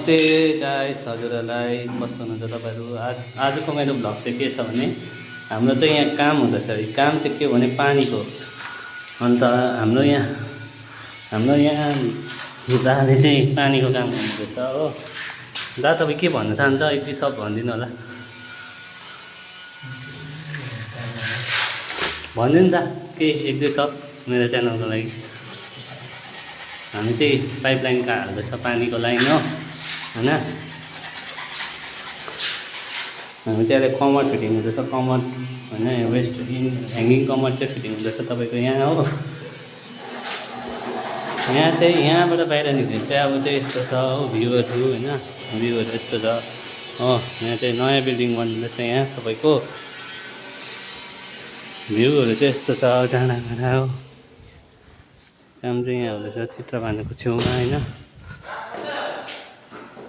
नमस्ते गाइस, हजुरहरूलाई कस्तो हुनुहुन्छ तपाईँहरू। आजको मेरो भ्लग चाहिँ के छ भने हाम्रो चाहिँ यहाँ काम हुँदैछ। काम चाहिँ के भने पानीको। अन्त हाम्रो यहाँ दाले चाहिँ पानीको काम गर्नुहुँदैछ हो। दा तपाईँ के भन्न चाहन्छ एक दुई सब भनिदिनु होला। भनिदिनु दा के एक दुई सब मेरो च्यानलको लागि। हामी चाहिँ पाइपलाइन हाल्दैछ पानीको लाइन हो होइन। हामी चाहिँ अहिले कमर फिटिङ हुँदैछ। कमर होइन वेस्ट ह्याङ्गिङ कमर चाहिँ फिटिङ हुँदैछ तपाईँको यहाँ हो। यहाँ चाहिँ यहाँबाट बाहिर निस्केर चाहिँ अब चाहिँ यस्तो छ हो भ्यूहरू होइन। भ्यूहरू यस्तो छ हो। यहाँ चाहिँ नयाँ बिल्डिङ बन्दैछ। यहाँ तपाईँको भ्यूहरू चाहिँ यस्तो छ डाँडा हो। काम चाहिँ यहाँ हुँदैछ चित्रभानुको छेउमा होइन।